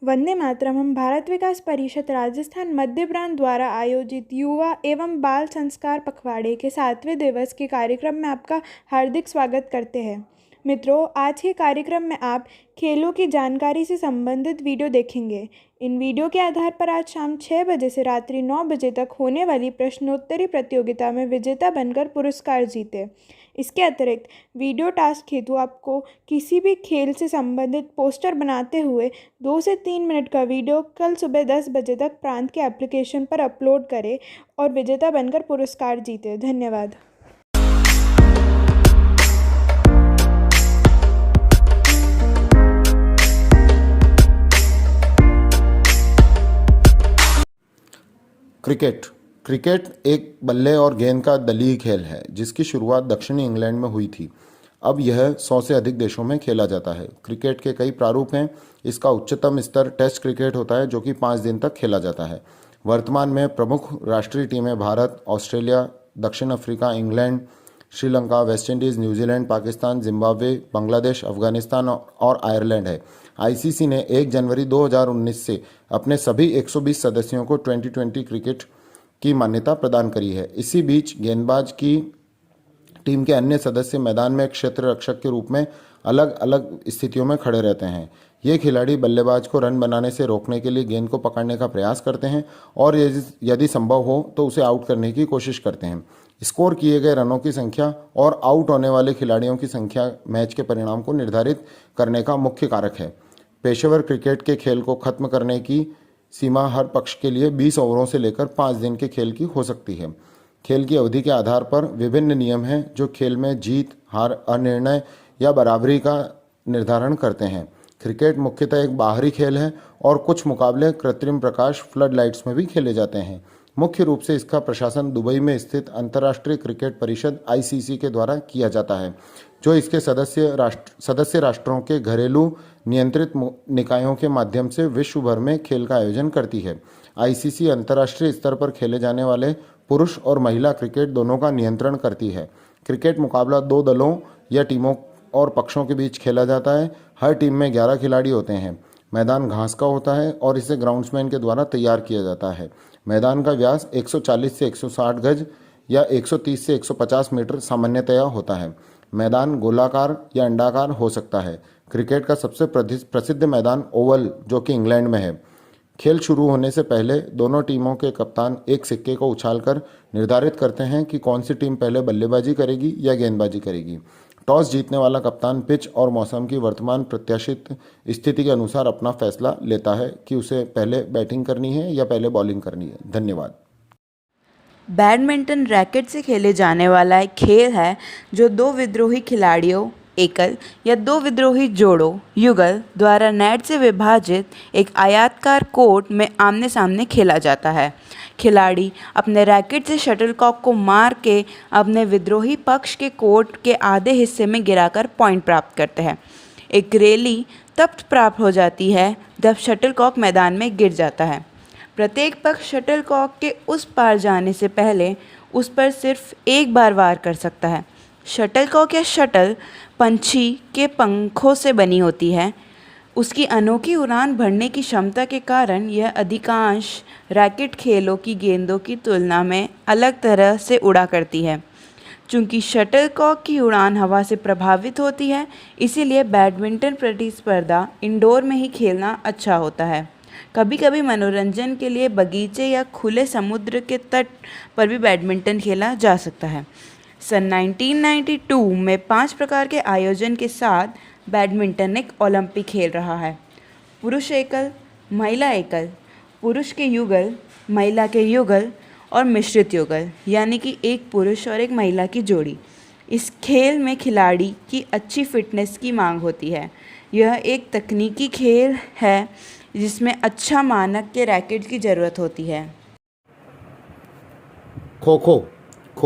वंदे मातरम हम भारत विकास परिषद राजस्थान मध्य प्रांत द्वारा आयोजित युवा एवं बाल संस्कार पखवाड़े के 7वें दिवस के कार्यक्रम में आपका हार्दिक स्वागत करते हैं। मित्रों, आज के कार्यक्रम में आप खेलों की जानकारी से संबंधित वीडियो देखेंगे। इन वीडियो के आधार पर आज शाम 6 बजे से रात्रि 9 बजे तक होने वाली प्रश्नोत्तरी प्रतियोगिता में विजेता बनकर पुरस्कार जीते। इसके अतिरिक्त वीडियो टास्क हेतु आपको किसी भी खेल से संबंधित पोस्टर बनाते हुए 2 से 3 मिनट का वीडियो कल सुबह 10 बजे तक प्रांत के एप्लीकेशन पर अपलोड करें और विजेता बनकर पुरस्कार जीते। धन्यवाद। क्रिकेट एक बल्ले और गेंद का दलीय खेल है जिसकी शुरुआत दक्षिणी इंग्लैंड में हुई थी। अब यह 100 से अधिक देशों में खेला जाता है। क्रिकेट के कई प्रारूप हैं। इसका उच्चतम स्तर टेस्ट क्रिकेट होता है जो कि 5 दिन तक खेला जाता है। वर्तमान में प्रमुख राष्ट्रीय टीमें भारत, ऑस्ट्रेलिया, दक्षिण Africa, England, Sri Lanka, West Indies, New Zealand, Pakistan, Zimbabwe, Bangladesh, Afghanistan और आयरलैंड है। आईसीसी ने 1 जनवरी 2019 से अपने सभी 120 सदस्यों को 2020 क्रिकेट की मान्यता प्रदान करी है। इसी बीच गेंदबाज की टीम के अन्य सदस्य मैदान में क्षेत्र रक्षक के रूप में अलग अलग स्थितियों में खड़े रहते हैं। ये खिलाड़ी बल्लेबाज को रन बनाने से रोकने के लिए गेंद को पकड़ने का प्रयास करते हैं और यदि संभव हो तो उसे आउट करने की कोशिश करते हैं। स्कोर किए गए रनों की संख्या और आउट होने वाले खिलाड़ियों की संख्या मैच के परिणाम को निर्धारित करने का मुख्य कारक है। पेशेवर क्रिकेट के खेल को खत्म करने की सीमा हर पक्ष के लिए 20 ओवरों से लेकर 5 दिन के खेल की हो सकती है। खेल की अवधि के आधार पर विभिन्न नियम हैं जो खेल में जीत, हार, अनिर्णय या बराबरी का निर्धारण करते हैं। क्रिकेट मुख्यतः एक बाहरी खेल है और कुछ मुकाबले कृत्रिम प्रकाश फ्लड लाइट्स में भी खेले जाते हैं। मुख्य रूप से इसका प्रशासन दुबई में स्थित अंतर्राष्ट्रीय क्रिकेट परिषद आईसीसी के द्वारा किया जाता है, जो इसके सदस्य राष्ट्रों के घरेलू नियंत्रित निकायों के माध्यम से विश्व भर में खेल का आयोजन करती है। आईसीसी अंतर्राष्ट्रीय स्तर पर खेले जाने वाले पुरुष और महिला क्रिकेट दोनों का नियंत्रण करती है। क्रिकेट मुकाबला 2 दलों या टीमों और पक्षों के बीच खेला जाता है। हर टीम में 11 खिलाड़ी होते हैं। मैदान घास का होता है और इसे ग्राउंड्समैन के द्वारा तैयार किया जाता है। मैदान का व्यास 140 से 160 गज या 130 से 150 मीटर सामान्यतया होता है। मैदान गोलाकार या अंडाकार हो सकता है। क्रिकेट का सबसे प्रसिद्ध मैदान ओवल जो कि इंग्लैंड में है। खेल शुरू होने से पहले दोनों टीमों के कप्तान एक सिक्के को उछालकर निर्धारित करते हैं कि कौन सी टीम पहले बल्लेबाजी करेगी या गेंदबाजी करेगी। टॉस जीतने वाला कप्तान पिच और मौसम की वर्तमान प्रत्याशित स्थिति के अनुसार अपना फैसला लेता है कि उसे पहले बैटिंग करनी है या पहले बॉलिंग करनी है। धन्यवाद। बैडमिंटन रैकेट से खेले जाने वाला एक खेल है जो 2 विद्रोही खिलाड़ियों, एकल या 2 विद्रोही जोड़ों, युगल द्वारा नेट से विभाजित एक आयताकार कोर्ट में आमने सामने खेला जाता है। खिलाड़ी अपने रैकेट से शटलकॉक को मार के अपने विद्रोही पक्ष के कोर्ट के आधे हिस्से में गिराकर पॉइंट प्राप्त करते हैं। एक रैली तब प्राप्त हो जाती है जब शटलकॉक मैदान में गिर जाता है। प्रत्येक पक्ष शटलकॉक के उस पार जाने से पहले उस पर सिर्फ एक बार वार कर सकता है। शटलकॉक या शटल पंछी के पंखों से बनी होती है। उसकी अनोखी उड़ान भरने की क्षमता के कारण यह अधिकांश रैकेट खेलों की गेंदों की तुलना में अलग तरह से उड़ा करती है। चूँकि शटलकॉक की उड़ान हवा से प्रभावित होती है, इसीलिए बैडमिंटन प्रतिस्पर्धा इंडोर में ही खेलना अच्छा होता है। कभी कभी मनोरंजन के लिए बगीचे या खुले समुद्र के तट पर भी बैडमिंटन खेला जा सकता है। सन 1992 में 5 प्रकार के आयोजन के साथ बैडमिंटन एक ओलंपिक खेल रहा है। पुरुष एकल, महिला एकल, पुरुष के युगल, महिला के युगल और मिश्रित युगल, यानी कि एक पुरुष और एक महिला की जोड़ी। इस खेल में खिलाड़ी की अच्छी फिटनेस की मांग होती है। यह एक तकनीकी खेल है जिसमें अच्छा मानक के रैकेट की ज़रूरत होती है। खो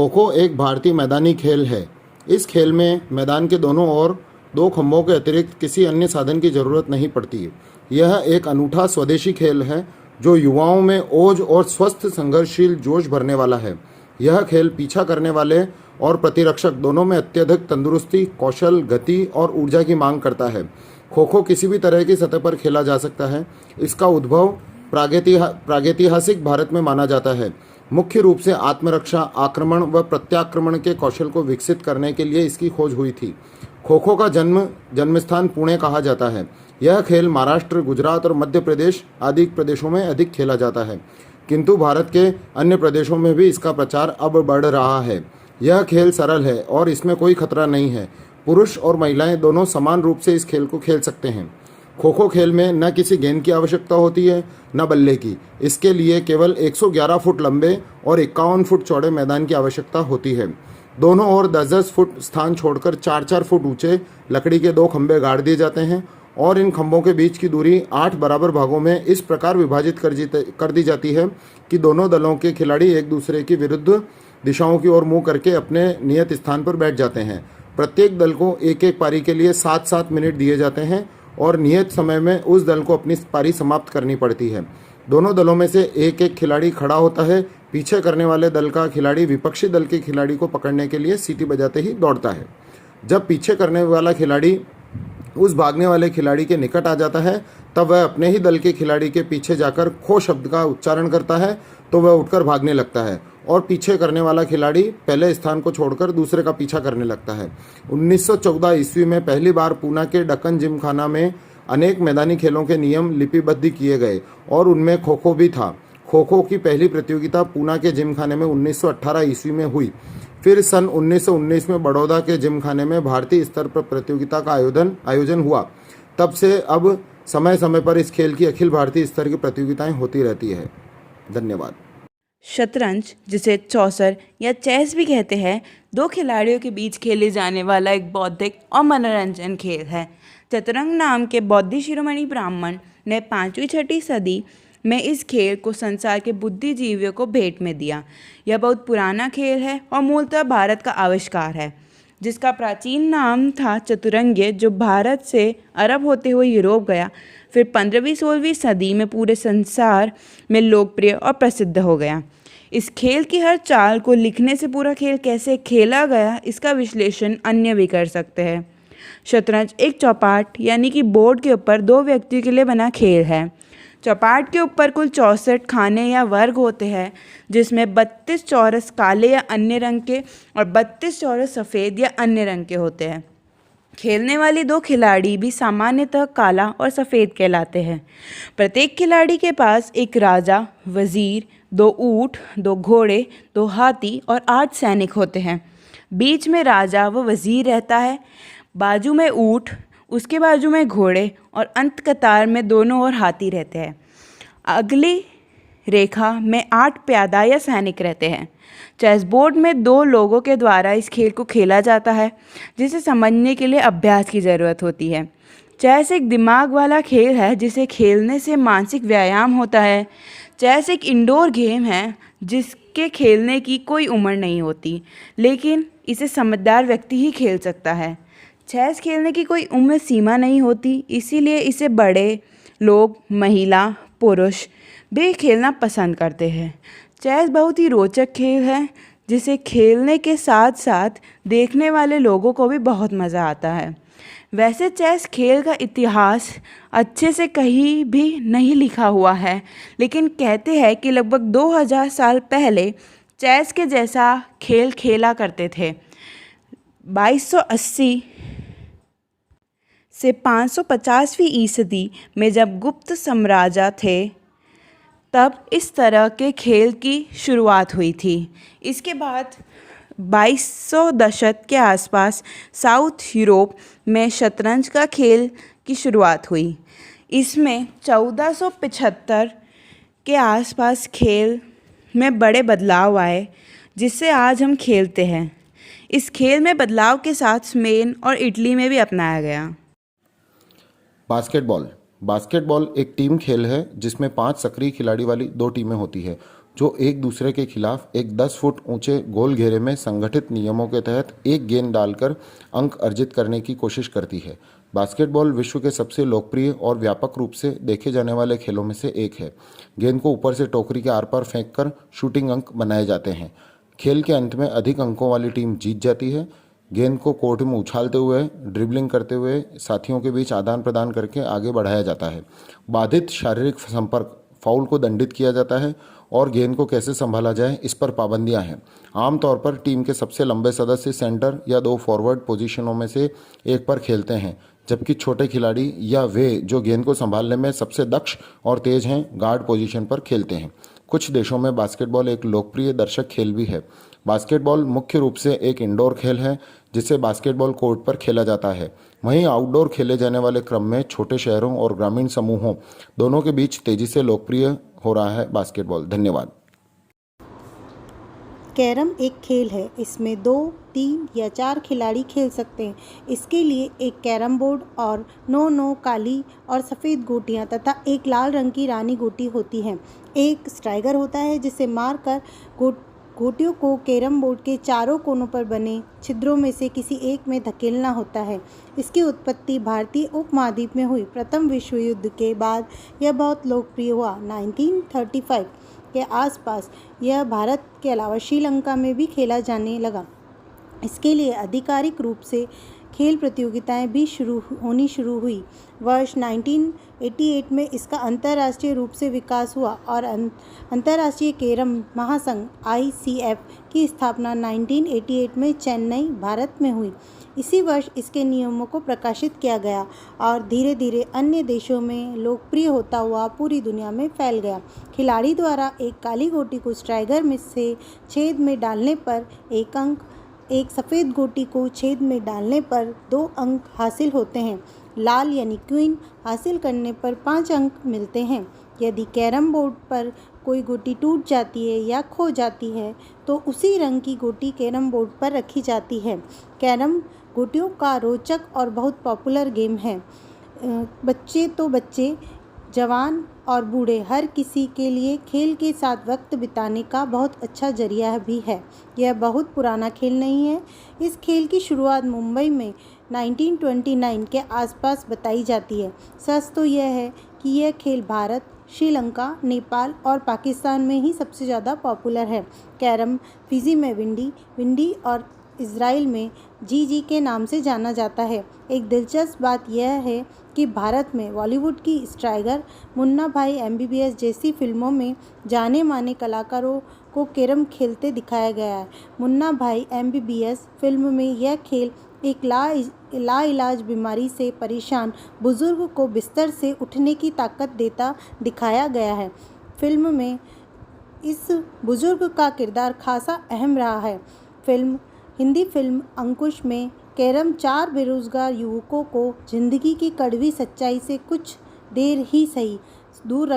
खो एक भारतीय मैदानी खेल है। इस खेल में मैदान के दोनों ओर 2 खंभों के अतिरिक्त किसी अन्य साधन की जरूरत नहीं पड़ती है। यह एक अनूठा स्वदेशी खेल है जो युवाओं में ओज और स्वस्थ संघर्षशील जोश भरने वाला है। यह खेल पीछा करने वाले और प्रतिरक्षक दोनों में अत्यधिक तंदुरुस्ती, कौशल, गति और ऊर्जा की मांग करता है। खो खो किसी भी तरह की सतह पर खेला जा सकता है। इसका उद्भव प्रागैतिहासिक भारत में माना जाता है। मुख्य रूप से आत्मरक्षा, आक्रमण व प्रत्याक्रमण के कौशल को विकसित करने के लिए इसकी खोज हुई थी। खो खो का जन्मस्थान पुणे कहा जाता है। यह खेल महाराष्ट्र, गुजरात और मध्य प्रदेश आदि प्रदेशों में अधिक खेला जाता है, किंतु भारत के अन्य प्रदेशों में भी इसका प्रचार अब बढ़ रहा है। यह खेल सरल है और इसमें कोई खतरा नहीं है। पुरुष और महिलाएं दोनों समान रूप से इस खेल को खेल सकते हैं। खो खो खेल में न किसी गेंद की आवश्यकता होती है न बल्ले की। इसके लिए केवल 111 फुट लंबे और 51 फुट चौड़े मैदान की आवश्यकता होती है। दोनों ओर 10-10 फुट स्थान छोड़कर 4-4 फुट ऊंचे लकड़ी के 2 खंभे गाड़ दिए जाते हैं और इन खंभों के बीच की दूरी 8 बराबर भागों में इस प्रकार विभाजित कर दी जाती है कि दोनों दलों के खिलाड़ी एक दूसरे की विरुद्ध दिशाओं की ओर मुंह करके अपने नियत स्थान पर बैठ जाते हैं। प्रत्येक दल को एक एक पारी के लिए 7-7 मिनट दिए जाते हैं और नियत समय में उस दल को अपनी पारी समाप्त करनी पड़ती है। दोनों दलों में से एक एक खिलाड़ी खड़ा होता है। पीछे करने वाले दल का खिलाड़ी विपक्षी दल के खिलाड़ी को पकड़ने के लिए सीटी बजाते ही दौड़ता है। जब पीछे करने वाला खिलाड़ी उस भागने वाले खिलाड़ी के निकट आ जाता है, तब वह अपने ही दल के खिलाड़ी के पीछे जाकर खो शब्द का उच्चारण करता है तो वह उठकर भागने लगता है और पीछे करने वाला खिलाड़ी पहले स्थान को छोड़कर दूसरे का पीछा करने लगता है। 1914 ईस्वी में पहली बार पूना के डक्कन जिमखाना में अनेक मैदानी खेलों के नियम लिपिबद्ध किए गए और उनमें खो खो भी था। खो खो की पहली प्रतियोगिता पूना के जिमखाने में 1918 ईस्वी में हुई। फिर सन 1919 में बड़ौदा के जिमखाने में भारतीय स्तर पर प्रतियोगिता का आयोजन हुआ। तब से अब समय समय पर इस खेल की अखिल भारतीय स्तर की प्रतियोगिताएं होती रहती है। धन्यवाद। शतरंज, जिसे चौसर या चेस भी कहते हैं, 2 खिलाड़ियों के बीच खेले जाने वाला एक बौद्धिक और मनोरंजन खेल है। चतुरंग नाम के बौद्ध शिरोमणि ब्राह्मण ने 5वीं-6वीं सदी में इस खेल को संसार के बुद्धिजीवियों को भेंट में दिया। यह बहुत पुराना खेल है और मूलतः भारत का आविष्कार है, जिसका प्राचीन नाम था चतुरंग, जो भारत से अरब होते हुए यूरोप गया। फिर 15वीं-16वीं सदी में पूरे संसार में लोकप्रिय और प्रसिद्ध हो गया। इस खेल की हर चाल को लिखने से पूरा खेल कैसे खेला गया, इसका विश्लेषण अन्य भी कर सकते हैं। शतरंज एक चौपाट यानी कि बोर्ड के ऊपर 2 व्यक्तियों के लिए बना खेल है। चौपाट के ऊपर कुल 64 खाने या वर्ग होते हैं, जिसमें 32 चौरस काले या अन्य रंग के और 32 चौरस सफ़ेद या अन्य रंग के होते हैं। खेलने वाले 2 खिलाड़ी भी सामान्यतः काला और सफ़ेद कहलाते हैं। प्रत्येक खिलाड़ी के पास एक राजा, वज़ीर, 2 ऊँट, 2 घोड़े, 2 हाथी और 8 सैनिक होते हैं। बीच में राजा व वज़ीर रहता है, बाजू में ऊँट, उसके बाजू में घोड़े और अंत कतार में दोनों ओर हाथी रहते हैं। अगली रेखा में 8 प्यादा या सैनिक रहते हैं। चेस बोर्ड में 2 लोगों के द्वारा इस खेल को खेला जाता है, जिसे समझने के लिए अभ्यास की ज़रूरत होती है। चेस एक दिमाग वाला खेल है, जिसे खेलने से मानसिक व्यायाम होता है। चेस एक इंडोर गेम है, जिसके खेलने की कोई उम्र नहीं होती, लेकिन इसे समझदार व्यक्ति ही खेल सकता है। चेस खेलने की कोई उम्र सीमा नहीं होती, इसीलिए इसे बड़े लोग, महिला, पुरुष भी खेलना पसंद करते हैं। चेस बहुत ही रोचक खेल है, जिसे खेलने के साथ साथ देखने वाले लोगों को भी बहुत मज़ा आता है। वैसे चेस खेल का इतिहास अच्छे से कहीं भी नहीं लिखा हुआ है, लेकिन कहते हैं कि लगभग 2000 साल पहले चेस के जैसा खेल खेला करते थे। 2280 से 550वीं ईसदी में जब गुप्त साम्राज्य थे, तब इस तरह के खेल की शुरुआत हुई थी। इसके बाद 2200 दशक के आसपास साउथ यूरोप में शतरंज का खेल की शुरुआत हुई। इसमें 1475 के आसपास खेल में बड़े बदलाव आए, जिससे आज हम खेलते हैं। इस खेल में बदलाव के साथ स्पेन और इटली में भी अपनाया गया। बास्केटबॉल एक टीम खेल है, जिसमें 5 सक्रिय खिलाड़ी वाली 2 टीमें होती है, जो एक दूसरे के खिलाफ एक 10 फुट ऊंचे गोल घेरे में संगठित नियमों के तहत एक गेंद डालकर अंक अर्जित करने की कोशिश करती है। बास्केटबॉल विश्व के सबसे लोकप्रिय और व्यापक रूप से देखे जाने वाले खेलों में से एक है। गेंद को ऊपर से टोकरी के आर पार फेंककर शूटिंग अंक बनाए जाते हैं। खेल के अंत में अधिक अंकों वाली टीम जीत जाती है। गेंद को कोर्ट में उछालते हुए, ड्रिबलिंग करते हुए साथियों के बीच आदान प्रदान करके आगे बढ़ाया जाता है। बाधित शारीरिक संपर्क फाउल को दंडित किया जाता है और गेंद को कैसे संभाला जाए इस पर पाबंदियां हैं। आमतौर पर टीम के सबसे लंबे सदस्य सेंटर या दो फॉरवर्ड पोजीशनों में से एक पर खेलते हैं, जबकि छोटे खिलाड़ी या वे जो गेंद को संभालने में सबसे दक्ष और तेज हैं गार्ड पोजीशन पर खेलते हैं। कुछ देशों में बास्केटबॉल एक लोकप्रिय दर्शक खेल भी है। बास्केटबॉल मुख्य रूप से एक इंडोर खेल है जिसे बास्केटबॉल कोर्ट पर खेला जाता है। वहीं आउटडोर खेले जाने वाले क्रम में छोटे शहरों और ग्रामीण समूहों दोनों के बीच तेजी से लोकप्रिय हो रहा है बास्केटबॉल। धन्यवाद। कैरम एक खेल है। इसमें 2, 3 या 4 खिलाड़ी खेल सकते हैं। इसके लिए एक कैरम बोर्ड और 9 काली और सफ़ेद गोटियां तथा एक लाल रंग की रानी गोटी होती हैं। एक स्ट्राइकर होता है जिसे मारकर गोटियों को कैरम बोर्ड के चारों कोनों पर बने छिद्रों में से किसी एक में धकेलना होता है। इसकी उत्पत्ति भारतीय उपमहाद्वीप में हुई। प्रथम विश्व युद्ध के बाद यह बहुत लोकप्रिय हुआ। 1935 के आसपास यह भारत के अलावा श्रीलंका में भी खेला जाने लगा। इसके लिए आधिकारिक रूप से खेल प्रतियोगिताएं भी होनी शुरू हुई। वर्ष 1988 में इसका अंतर्राष्ट्रीय रूप से विकास हुआ और अंतर्राष्ट्रीय कैरम महासंघ ICF की स्थापना 1988 में चेन्नई, भारत में हुई। इसी वर्ष इसके नियमों को प्रकाशित किया गया और धीरे धीरे अन्य देशों में लोकप्रिय होता हुआ पूरी दुनिया में फैल गया। खिलाड़ी द्वारा एक काली गोटी को स्ट्राइकर में से छेद में डालने पर 1 अंक, एक सफ़ेद गोटी को छेद में डालने पर 2 अंक हासिल होते हैं। लाल यानी क्वीन हासिल करने पर 5 अंक मिलते हैं। यदि कैरम बोर्ड पर कोई गोटी टूट जाती है या खो जाती है तो उसी रंग की गोटी कैरम बोर्ड पर रखी जाती है। कैरम गोटियों का रोचक और बहुत पॉपुलर गेम है। बच्चे, जवान और बूढ़े हर किसी के लिए खेल के साथ वक्त बिताने का बहुत अच्छा जरिया भी है। यह बहुत पुराना खेल नहीं है। इस खेल की शुरुआत मुंबई में 1929 के आसपास बताई जाती है। सच तो यह है कि यह खेल भारत, श्रीलंका, नेपाल और पाकिस्तान में ही सबसे ज़्यादा पॉपुलर है। कैरम फिजी में विंडी और इज़राइल में जी के नाम से जाना जाता है। एक दिलचस्प बात यह है कि भारत में बॉलीवुड की स्ट्राइकर मुन्ना भाई MBBS जैसी फिल्मों में जाने माने कलाकारों को कैरम खेलते दिखाया गया है। मुन्ना भाई MBBS फिल्म में यह खेल एक लाइलाज बीमारी से परेशान बुजुर्ग को बिस्तर से उठने की ताकत देता दिखाया गया है। फिल्म में इस बुजुर्ग का किरदार खासा अहम रहा है। हिंदी फिल्म अंकुश में कैरम 4 बेरोजगार युवकों को जिंदगी की कड़वी सच्चाई से कुछ देर ही सही दूर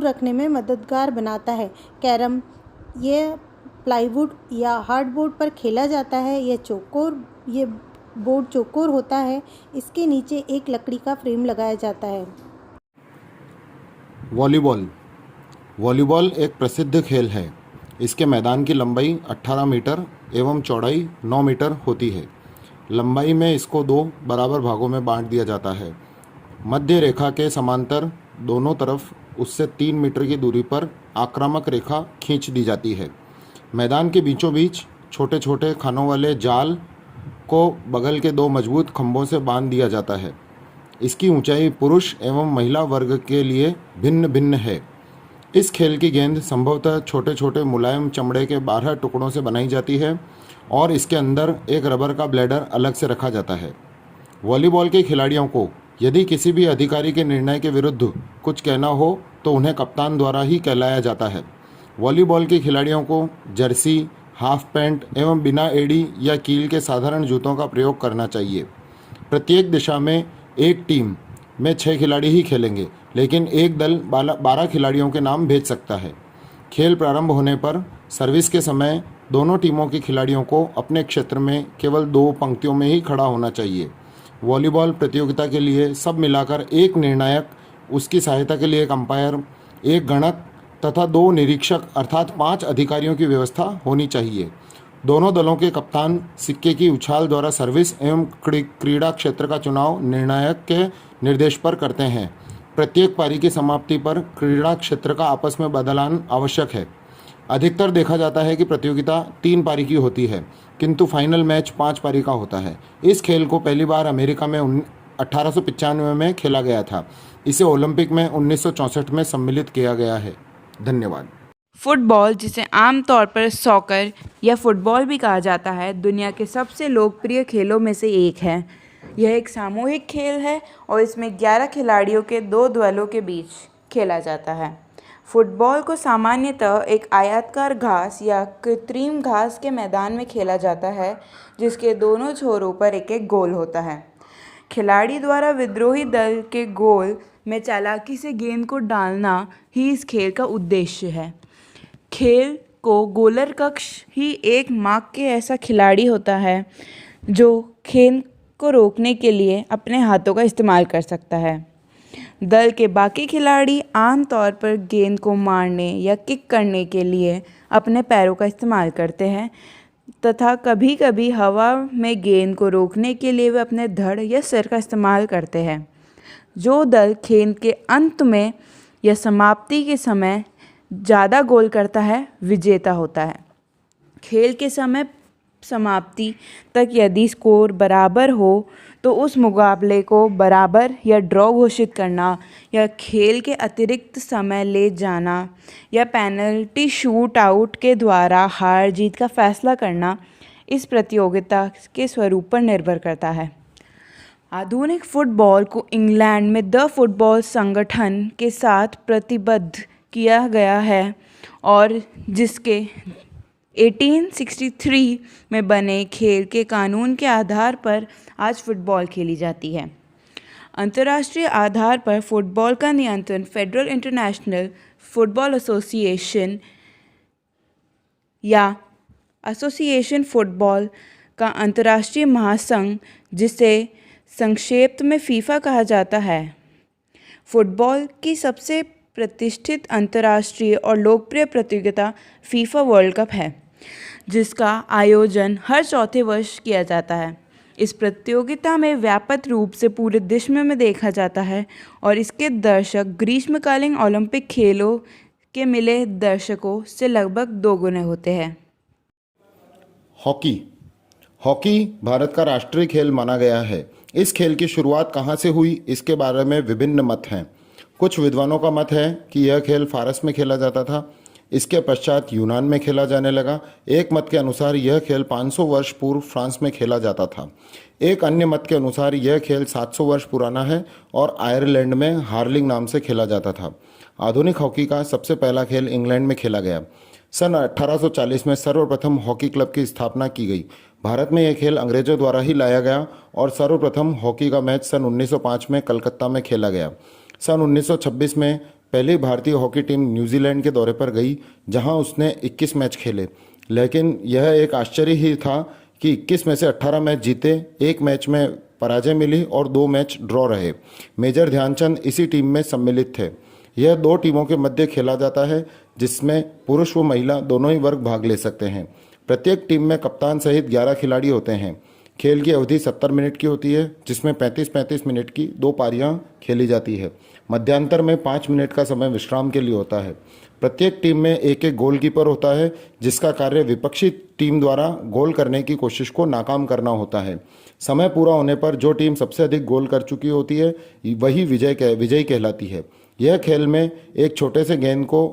रखने में मददगार बनाता है। कैरम यह प्लाईवुड या हार्डबोर्ड पर खेला जाता है। ये बोर्ड चौकोर होता है। इसके नीचे एक लकड़ी का फ्रेम लगाया जाता है। वॉलीबॉल एक प्रसिद्ध खेल है। इसके मैदान की लंबाई 18 मीटर एवं चौड़ाई 9 मीटर होती है। लंबाई में इसको 2 बराबर भागों में बांट दिया जाता है। मध्य रेखा के समांतर दोनों तरफ उससे 3 मीटर की दूरी पर आक्रामक रेखा खींच दी जाती है। मैदान के बीचों बीच छोटे छोटे खानों वाले जाल को बगल के 2 मजबूत खंभों से बांध दिया जाता है। इसकी ऊंचाई पुरुष एवं महिला वर्ग के लिए भिन्न भिन्न है। इस खेल की गेंद संभवतः छोटे छोटे मुलायम चमड़े के 12 टुकड़ों से बनाई जाती है और इसके अंदर एक रबर का ब्लैडर अलग से रखा जाता है। वॉलीबॉल के खिलाड़ियों को यदि किसी भी अधिकारी के निर्णय के विरुद्ध कुछ कहना हो तो उन्हें कप्तान द्वारा ही कहलाया जाता है। वॉलीबॉल के खिलाड़ियों को जर्सी, हाफ पैंट एवं बिना एड़ी या कील के साधारण जूतों का प्रयोग करना चाहिए। प्रत्येक दिशा में एक टीम में 6 खिलाड़ी ही खेलेंगे, लेकिन एक दल 12 खिलाड़ियों के नाम भेज सकता है। खेल प्रारंभ होने पर सर्विस के समय दोनों टीमों के खिलाड़ियों को अपने क्षेत्र में केवल 2 पंक्तियों में ही खड़ा होना चाहिए। वॉलीबॉल प्रतियोगिता के लिए सब मिलाकर एक निर्णायक, उसकी सहायता के लिए एक अंपायर, एक गणक तथा 2 निरीक्षक अर्थात 5 अधिकारियों की व्यवस्था होनी चाहिए। दोनों दलों के कप्तान सिक्के की उछाल द्वारा सर्विस एवं क्रीड़ा क्षेत्र का चुनाव निर्णायक के निर्देश पर करते हैं। प्रत्येक पारी की समाप्ति पर क्रीड़ा क्षेत्र का आपस में बदलान आवश्यक है। अधिकतर देखा जाता है कि प्रतियोगिता 3 पारी की होती है, किंतु फाइनल मैच 5 पारी का होता है। इस खेल को पहली बार अमेरिका में 1895 में खेला गया था। इसे ओलंपिक में 1964 में सम्मिलित किया गया है। धन्यवाद। फुटबॉल, जिसे आमतौर पर सॉकर या फुटबॉल भी कहा जाता है, दुनिया के सबसे लोकप्रिय खेलों में से एक है। यह एक सामूहिक खेल है और इसमें 11 खिलाड़ियों के 2 दलों के बीच खेला जाता है। फुटबॉल को सामान्यतः एक आयताकार घास या कृत्रिम घास के मैदान में खेला जाता है, जिसके दोनों छोरों पर एक एक गोल होता है। खिलाड़ी द्वारा विद्रोही दल के गोल में चालाकी से गेंद को डालना ही इस खेल का उद्देश्य है। खेल को गोलर कक्ष ही एक मार्क के ऐसा खिलाड़ी होता है जो खेल को रोकने के लिए अपने हाथों का इस्तेमाल कर सकता है। दल के बाकी खिलाड़ी आमतौर पर गेंद को मारने या किक करने के लिए अपने पैरों का इस्तेमाल करते हैं तथा कभी कभी हवा में गेंद को रोकने के लिए वे अपने धड़ या सिर का इस्तेमाल करते हैं। जो दल खेल के अंत में या समाप्ति के समय ज़्यादा गोल करता है विजेता होता है। खेल के समय समाप्ति तक यदि स्कोर बराबर हो तो उस मुकाबले को बराबर या ड्रॉ घोषित करना या खेल के अतिरिक्त समय ले जाना या पेनल्टी शूट आउट के द्वारा हार जीत का फैसला करना इस प्रतियोगिता के स्वरूप पर निर्भर करता है। आधुनिक फुटबॉल को इंग्लैंड में द फुटबॉल संगठन के साथ प्रतिबद्ध किया गया है और जिसके 1863 में बने खेल के कानून के आधार पर आज फुटबॉल खेली जाती है। अंतर्राष्ट्रीय आधार पर फुटबॉल का नियंत्रण फेडरल इंटरनेशनल फुटबॉल एसोसिएशन या एसोसिएशन फुटबॉल का अंतर्राष्ट्रीय महासंघ, जिसे संक्षेप में फीफा कहा जाता है, फुटबॉल की सबसे प्रतिष्ठित अंतर्राष्ट्रीय और लोकप्रिय प्रतियोगिता फीफा वर्ल्ड कप है, जिसका आयोजन हर चौथे वर्ष किया जाता है। इस प्रतियोगिता में व्यापक रूप से पूरे विश्व में देखा जाता है और इसके दर्शक ग्रीष्मकालीन ओलंपिक खेलों के मिले दर्शकों से लगभग 2 गुने होते हैं। हॉकी। हॉकी भारत का राष्ट्रीय खेल माना गया है। इस खेल की शुरुआत कहाँ से हुई, इसके बारे में विभिन्न मत हैं। कुछ विद्वानों का मत है कि यह खेल फारस में खेला जाता था, इसके पश्चात यूनान में खेला जाने लगा। एक मत के अनुसार यह खेल 500 वर्ष पूर्व फ्रांस में खेला जाता था। एक अन्य मत के अनुसार यह खेल 700 वर्ष पुराना है और आयरलैंड में हार्लिंग नाम से खेला जाता था। आधुनिक हॉकी का सबसे पहला खेल इंग्लैंड में खेला गया। सन 1840 में सर्वप्रथम हॉकी क्लब की स्थापना की गई। भारत में यह खेल अंग्रेजों द्वारा ही लाया गया और सर्वप्रथम हॉकी का मैच सन 1905 में कलकत्ता में खेला गया। सन 1926 में पहली भारतीय हॉकी टीम न्यूजीलैंड के दौरे पर गई, जहां उसने 21 मैच खेले, लेकिन यह एक आश्चर्य ही था कि 21 में से 18 मैच जीते, एक मैच में पराजय मिली और 2 मैच ड्रॉ रहे। मेजर ध्यानचंद इसी टीम में सम्मिलित थे। यह 2 टीमों के मध्य खेला जाता है, जिसमें पुरुष व महिला दोनों ही वर्ग भाग ले सकते हैं। प्रत्येक टीम में कप्तान सहित 11 खिलाड़ी होते हैं। खेल की अवधि 70 मिनट की होती है, जिसमें 35-35 मिनट की 2 पारियां खेली जाती है। मध्यांतर में 5 मिनट का समय विश्राम के लिए होता है। प्रत्येक टीम में एक एक गोलकीपर होता है, जिसका कार्य विपक्षी टीम द्वारा गोल करने की कोशिश को नाकाम करना होता है। समय पूरा होने पर जो टीम सबसे अधिक गोल कर चुकी होती है वही विजयी कहलाती है। यह खेल में एक छोटे से गेंद को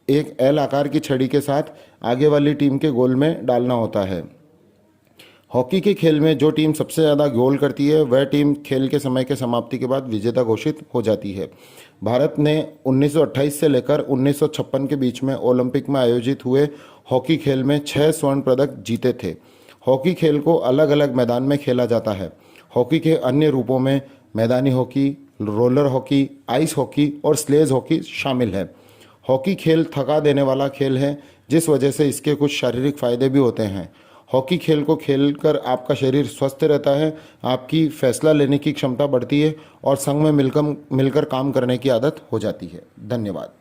एक एल आकार की छड़ी के साथ आगे वाली टीम के गोल में डालना होता है। हॉकी के खेल में जो टीम सबसे ज़्यादा गोल करती है वह टीम खेल के समय के समाप्ति के बाद विजेता घोषित हो जाती है। भारत ने 1928 से लेकर 1956 के बीच में ओलंपिक में आयोजित हुए हॉकी खेल में 6 स्वर्ण पदक जीते थे। हॉकी खेल को अलग अलग मैदान में खेला जाता है। हॉकी के अन्य रूपों में मैदानी hockey, roller hockey, ice hockey और स्लेज हॉकी शामिल है। हॉकी खेल थका देने वाला खेल है, जिस वजह से इसके कुछ शारीरिक फायदे भी होते हैं। हॉकी खेल को खेलकर आपका शरीर स्वस्थ रहता है, आपकी फैसला लेने की क्षमता बढ़ती है और संघ में मिलकर काम करने की आदत हो जाती है। धन्यवाद।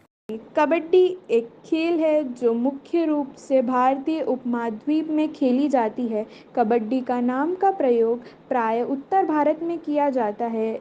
कबड्डी एक खेल है जो मुख्य रूप से भारतीय उपमहाद्वीप में खेली जाती है। कबड्डी का नाम का प्रयोग प्राय उत्तर भारत में किया जाता है।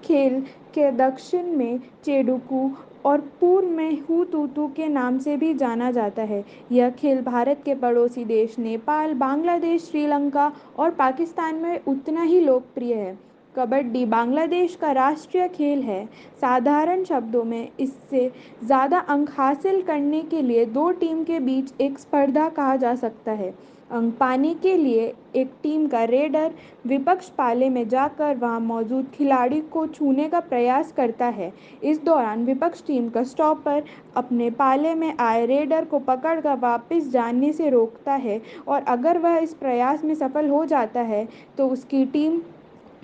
खेल के दक्षिण में चेडुकू और पूर्व में हुतुतु के नाम से भी जाना जाता है। यह खेल भारत के पड़ोसी देश नेपाल, बांग्लादेश, श्रीलंका और पाकिस्तान में उतना ही लोकप्रिय है। कबड्डी बांग्लादेश का राष्ट्रीय खेल है। साधारण शब्दों में इसे ज़्यादा अंक हासिल करने के लिए दो टीम के बीच एक स्पर्धा कहा जा सकता है। अंक पाने के लिए एक टीम का रेडर विपक्ष पाले में जाकर वहां मौजूद खिलाड़ी को छूने का प्रयास करता है। इस दौरान विपक्ष टीम का स्टॉपर अपने पाले में आए रेडर को पकड़कर वापस जाने से रोकता है और अगर वह इस प्रयास में सफल हो जाता है तो उसकी टीम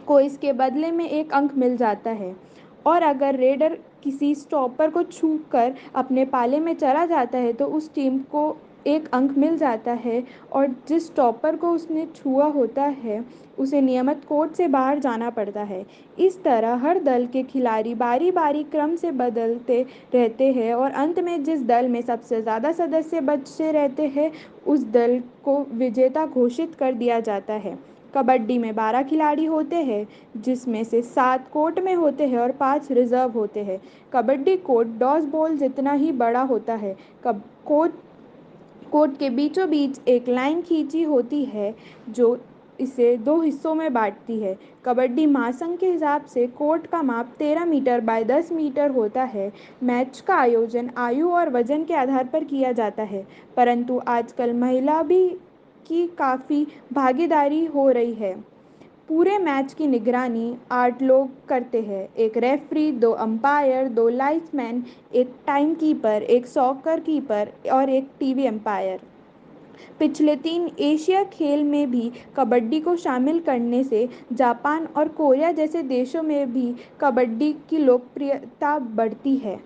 को इसके बदले में एक अंक मिल जाता है। और अगर रेडर किसी स्टॉपर को छूकर अपने पाले में चला जाता है तो उस टीम को एक अंक मिल जाता है और जिस स्टॉपर को उसने छुआ होता है उसे नियमित कोर्ट से बाहर जाना पड़ता है। इस तरह हर दल के खिलाड़ी बारी बारी क्रम से बदलते रहते हैं और अंत में जिस दल में सबसे ज़्यादा सदस्य बचे रहते हैं उस दल को विजेता घोषित कर दिया जाता है। कबड्डी में 12 खिलाड़ी होते हैं जिसमें से 7 कोर्ट में होते हैं और 5 रिजर्व होते हैं। कबड्डी कोर्ट डॉस बॉल जितना ही बड़ा होता है। कब कोर्ट कोर्ट के बीचों बीच एक लाइन खींची होती है जो इसे दो हिस्सों में बांटती है। कबड्डी महासंघ के हिसाब से कोर्ट का माप 13 मीटर बाय 10 मीटर होता है। मैच का आयोजन आयु और वजन के आधार पर किया जाता है, परंतु आजकल महिला भी की काफ़ी भागीदारी हो रही है। पूरे मैच की निगरानी 8 लोग करते हैं, एक रेफरी, 2 अंपायर, 2 लाइट्समैन, एक टाइम कीपर, एक सॉकर कीपर और एक टीवी अंपायर। पिछले 3 एशिया खेल में भी कबड्डी को शामिल करने से जापान और कोरिया जैसे देशों में भी कबड्डी की लोकप्रियता बढ़ती है।